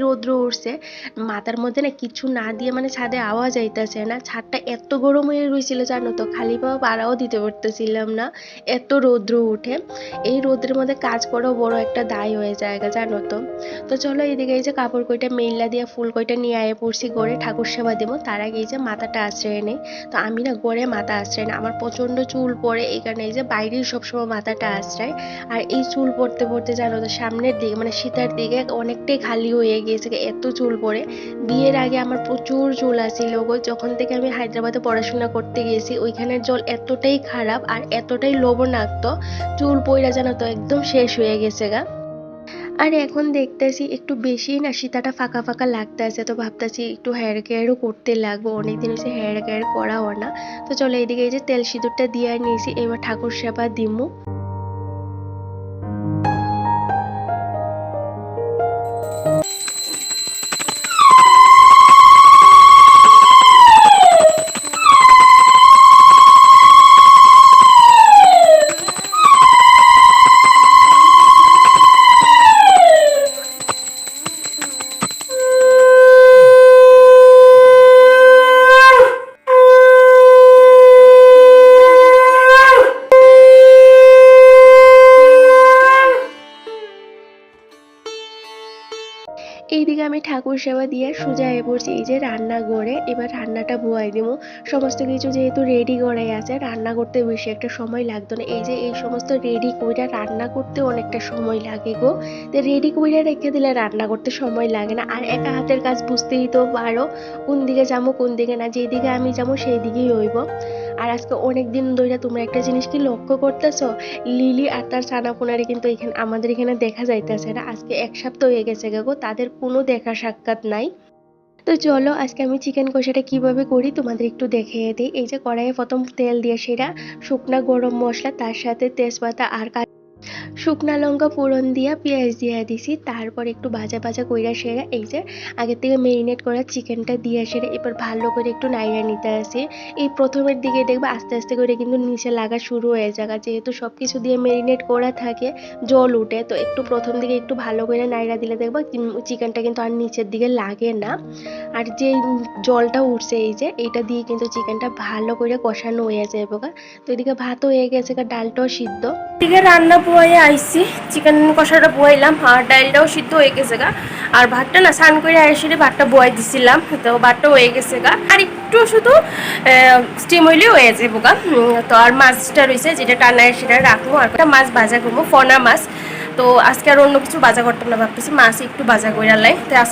রৌদ্র উঠছে, মাথার মধ্যে না কিছু না দিয়ে মানে ছাদে আওয়াজ আইতাছে না। ছাদটা এত গরম হয়ে রয়েছিল জানো তো, খালি পাওয়া পাড়াও দিতে পারতেছিলাম না, এত রৌদ্র উঠে। এই রৌদ্রের মধ্যে কাজ করাও বড় একটা দায় হয়ে যায় জানো তো। তো চলো এদিকে এই যে কাপড় কইটা মেইলা দিয়ে ফুল কইটা নিয়ে আয়ে পড়ছি গড়ে ঠাকুর সেবা দেবো, তার আগে এই যে মাথাটা আশ্রয় নেই। তো আমি না গড়ে মাথা আশ্রয় না, আমার প্রচন্ড চুল পড়ে, এই কারণে এই যে বাইরেই সবসময় মাথাটা আশ্রয়। আর এই চুল পড়তে পড়তে জানো তো সামনের দিকে মানে শীতের দিকে অনেকটাই খালি হয়ে গিয়েছে, এত চুল পড়ে। বিয়ের আগে আমার প্রচুর চুল আসছিল গো, যখন থেকে আমি হায়দ্রাবাদে পড়াশোনা করতে গেছি ওইখানের জল এতটাই খারাপ আর এতটাই লবণাক্ত, চুল পইরা জানো তো একদম শেষ হয়ে গেছে গা। আর এখন দেখতেছি একটু বেশি না শীতাটা ফাঁকা ফাঁকা লাগতেছে, তো ভাবতেছি একটু হেয়ার কেয়ারও করতে লাগবো, অনেকদিন হচ্ছে হেয়ার কেয়ার করাও না। তো চলো এদিকে এই যে তেল সিঁদুরটা দিয়ে নিয়েছি, এবার ঠাকুর সেবা দিমু। এইদিকে আমি ঠাকুর সেবা দিয়ে সোজা হয়ে পড়ছি এই যে রান্নাঘরে, এবার রান্নাটা বুয়াই দিব। সমস্ত কিছু যেহেতু রেডি করে আছে, রান্না করতে বেশি একটা সময় লাগতো না। এই যে এই সমস্ত রেডি কইরা রান্না করতে অনেকটা সময় লাগে গো। তো রেডি কইরা রেখে দিলে রান্না করতে সময় লাগে না। আর একা হাতের কাজ বুঝতেই তো পারো, কোন দিকে যাবো কোন দিকে না, যেদিকে আমি যাবো সেই দিকেই হইব। আর আজকে অনেক দিন ধরে তোমরা একটা জিনিস কি লক্ষ্য করতেছো, লিলি আর তার ছানাপোনারে কিন্তু এখানে আমাদের এখানে দেখা যাইতেছে না। আজকে 1 সপ্তাহ হয়ে গেছে গো, তাদের কোনো দেখা সাক্ষাৎ নাই। তো চলো আজকে আমি চিকেন কষাটা কিভাবে করি তোমাদের একটু দেখিয়ে দিই। এই যে কড়াইয়ে প্রথম তেল দিয়ে সেটা শুকনা গরম মশলা, তার সাথে তেজপাতা আর শুকনা লঙ্কা ফোড়ন দিয়া পেঁয়াজ দিয়া দিছি, তারপর একটু ভাজা ভাজা কইরা সেরা এই যে আগের থেকে মেরিনেট করা চিকেনটা দিয়ে সেরে এবার ভালো করে একটু নাইড়া নিতে আসি। এই প্রথমের দিকে দেখবে আস্তে আস্তে করে কিন্তু নিচে লাগা শুরু হয়ে যাবে, যেহেতু সব কিছু দিয়ে মেরিনেট করা থাকে জল উঠে, তো একটু প্রথম দিকে একটু ভালো করে নাইড়া দিলে দেখবা চিকেনটা কিন্তু আর নিচের দিকে লাগে না। আর যে জলটা উঠছে এই যে এইটা দিয়ে কিন্তু চিকেনটা ভালো করে কষানো হয়ে যাবে। তো এদিকে ভাতও হয়ে গেছে, ডালটাও সিদ্ধ। দিকে রান্না বয়ে আইছি, চিকেন কষাটা বইলাম আর ডালটাও সিদ্ধ হয়ে গেছে গা। আর ভাতটা না স্নান করে আইসি ভাতটা বয়ে দিছিলাম, তো ভাতটা হয়ে গেছে গা। আর একটু শুধু স্টিম হইলে হয়ে যাবো গা। তো আর মাছটা রয়েছে যেটা টানায় সেটা রাখবো, আর একটা মাছ ভাজা করবো, ফনা মাছ। তো আজকে আর অন্য কিছু ভাজা করতাম না, ভাবতেছি মাছ একটু ভাজা করে লাই। তো